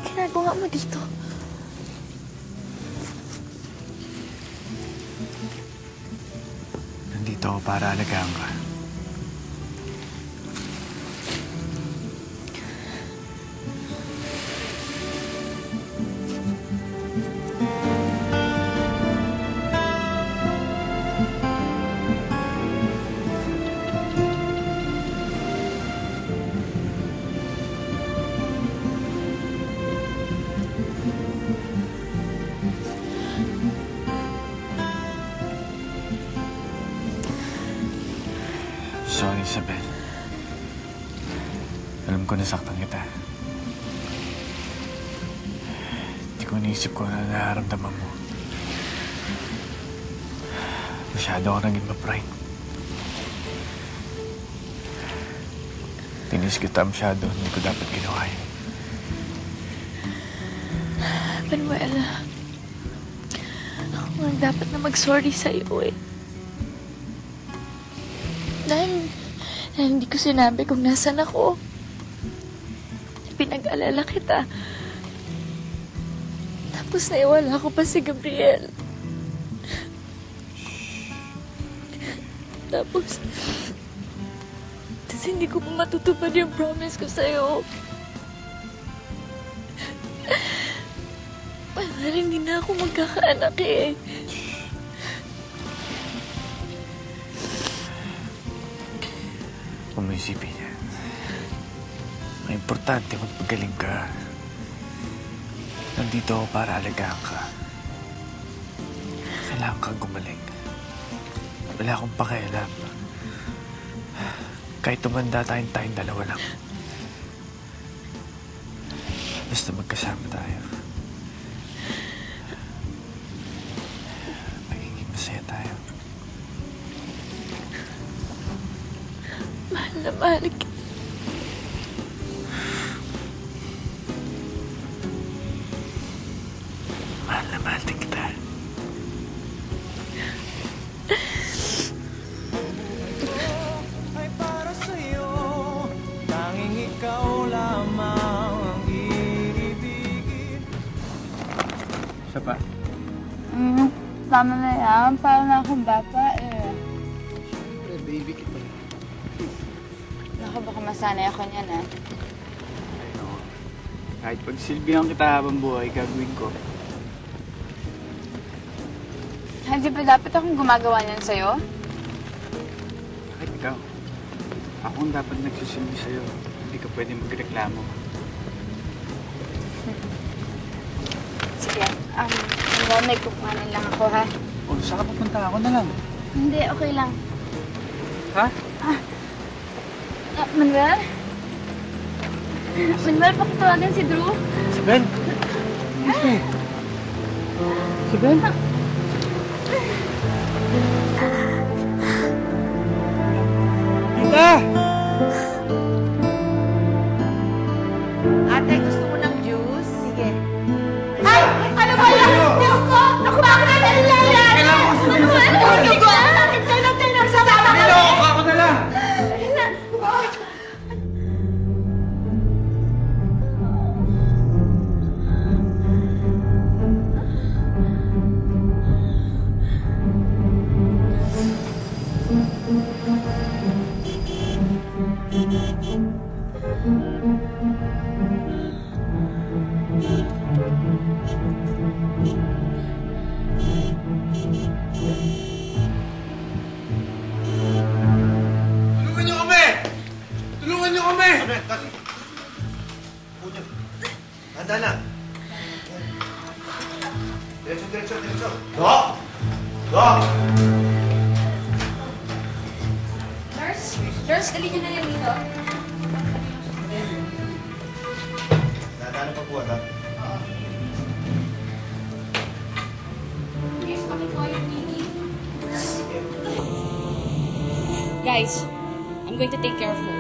ginagawa mo dito? Nandito ako para alagaan ka. Sorry, Isabel. Alam ko nasaktan kita. Hindi ko naisip ko na nararamdaman mo. Masyado ako naging ma-pride. Tinis kita masyado. Hindi ko dapat ginawa yun. Manuel, ako nga dapat na mag-sorry sa'yo eh. Dahil hindi ko sinabi kung nasan ako. Pinag-alala kita. Tapos naiwala ko pa si Gabriel. Tapos hindi ko pa matutupad yung promise ko sa'yo. Parang hindi na ako magkakaanak eh. Kung may isipin yan, ang importante magpagaling ka. Nandito ako para alagaan ka. Kailangan kang gumaling. Wala akong pakialam. Kahit tumanda tayong dalawa lang. Basta magkasama tayo. Magiging masaya tayo. Mahal na mahal ka. Mahal na mahal din kita. Ay para sa'yo, tanging ikaw lamang ang iibigin. Isa pa? Tama na yan. Parang na akong bata eh. Siyempre, baby kita. Naku, baka masanay ako niyan ah. Ay, no. Kahit pagsilbihan kita habang buhay, gagawin ko. Hindi ba dapat akong gumagawa niyan sa'yo? Bakit ikaw? Ako ang dapat nagsisilbi sa'yo. Hindi ka pwede magreklamo. Sige, may kukuhanin lang ako ha. O, saan ka pupunta? Ako na lang. Hindi, okay lang. Ha? Manuel? Manuel, pakitawagan si Drew. Si Ben? Si Ben? Tita! Ate, gusto mo ng juice? Sige. Ay! Ano ba yan? Diyos ko! Naku, bakit na nangyayari? Manuel, ano ba? Bakit ka natin nagsasama kami? Niloko ako na lang! Tulungan niyo kami! Tulungan niyo kami! Ano yan? Bakit? Punya. Handa na. Diretso, diretso, diretso. Dok! Dok! Nurse, dali niyo na yan dito. Dadaan na pagbuhat, ha? Yes, pakikuha yung baby. Guys, I'm going to take care of her.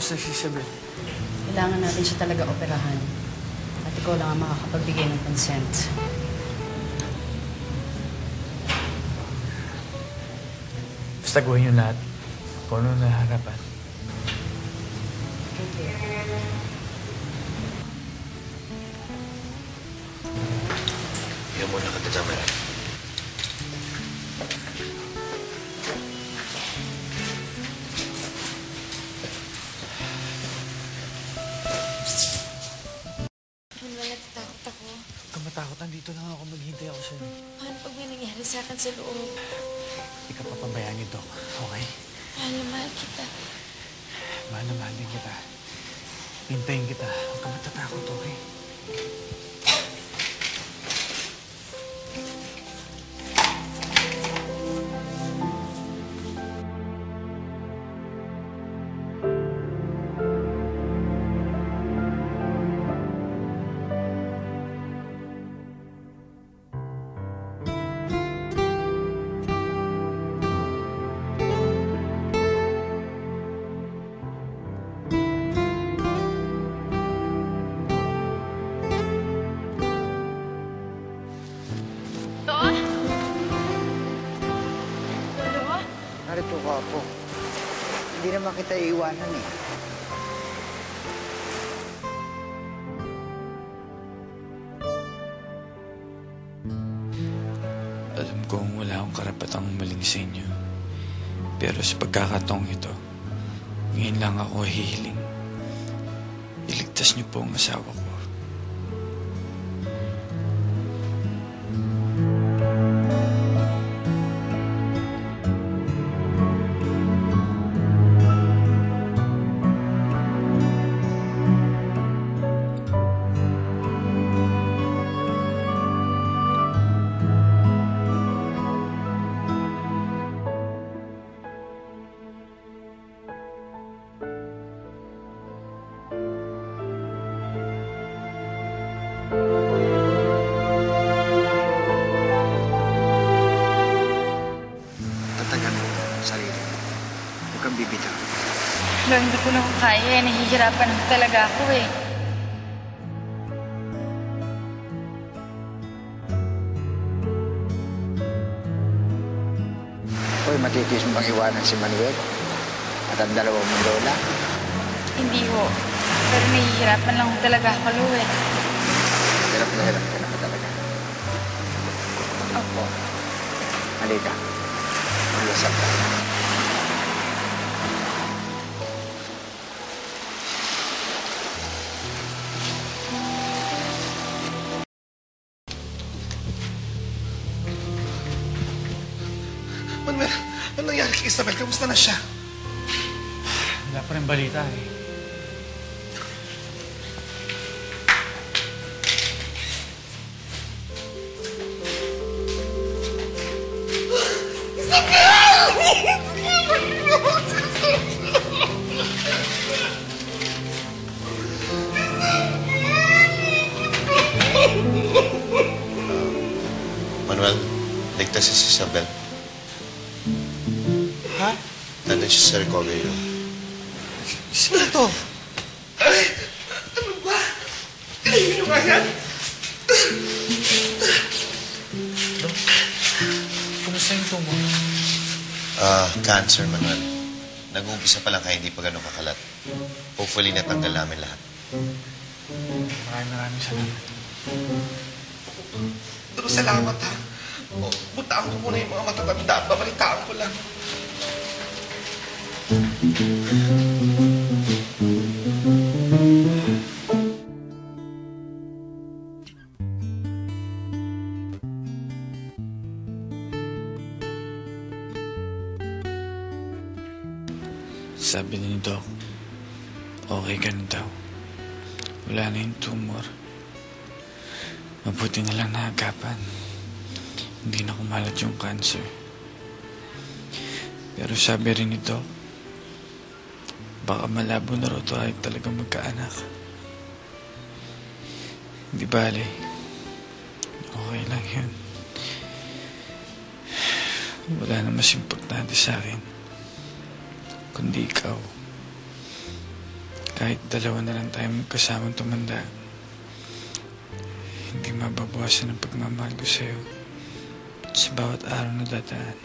Kamusta si Isabel? Kailangan natin siya talaga operahan. At ikaw lang ang makakapagbigay ng consent. Basta gawin yung lahat. Kung ano naharapan. Iyan muna ka, Jamel. Natatakot ako. Huwag ka matakot. Nandito lang ako. Maghintay ako sa'yo. Paano pag may nangyari sa akin sa loob? Hindi ka papabayaan ni Doc. Okay? Mahal na mahal kita. Mahal na mahal din kita. Hintayin kita. Huwag ka matatakot, okay? Narito ka po. Hindi naman kita iiwanan eh. Alam kong wala akong karapatang maling sa inyo. Pero sa pagkakataong ito, ngayon lang ako hihiling. Iligtas niyo po ang asawa ko. Tatagan mo ang sarili mo. Huwag kang bibitaw. Hanggang hindi ko na kaya. Nahihirapan na talaga ako eh. Hoy, matitiis mo bang iwanan si Manuel? At ang dalawang mong lola? Hindi ho. Pero nahihirapan lang ho talaga ako, Lo eh. Hirap ka na talaga. Opo. Halika. Maglasap ka. Manuel, ano nangyari kay Isabel? Kamusta na siya? Wala pa rin balita eh. Manuel, ligtas si Isabel. Ha? Nandun siya sa recovery room. Sino to? Ay! Ano ba? Kainin mo nga yan! Dok, kumusta yung tumor? Cancer, Manuel. Nag-uumpisa pa lang kaya hindi pa ganun kakalat. Hopefully, natanggal namin lahat. Maraming salamat. Pero salamat, ha? O, butaan ko muna yung mga matatanda. Babalitaan ko lang. Sabi ni Doc, okay ka na daw. Wala na yung tumor. Mabuti na lang naagapan. Hindi na kumalat yung cancer. Pero sabi rin ni Doc, baka malabo na raw ito ay talagang magkaanak. Hindi bale. Okay lang yun. Wala na mas importante sa akin kundi ikaw. kahit dalawa na lang tayo magkasamang tumanda, hindi mababawasan ang pagmamahal ko sa'yo sa bawat araw na dadaan.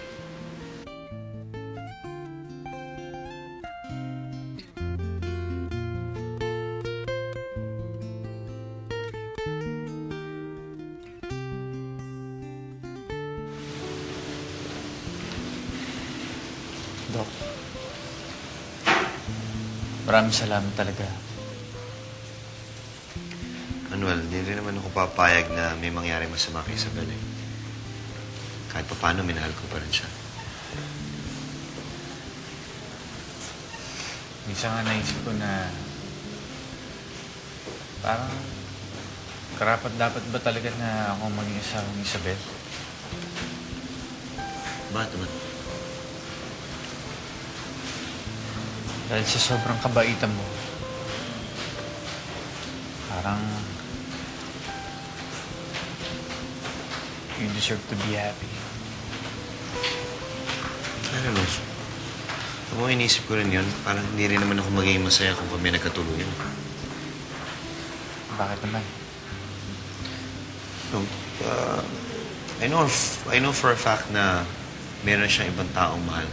Dok, maraming salamat talaga. Manuel, hindi rin naman ako papayag na may mangyari masama kay Isabel eh. Kahit pa paano, minahal ko pa rin siya. Minsan nga naisip ko na parang karapat-dapat ba talaga na ako maging asawa ni Isabel? Bakit naman? Dahil sa sobrang kabaitan mo, parang you deserve to be happy. I don't know. Kung inisip ko rin yun, parang hindi rin naman ako magiging masaya kung kami nagkatuluyan. Bakit naman? No, I know for a fact na meron siyang ibang taong mahal.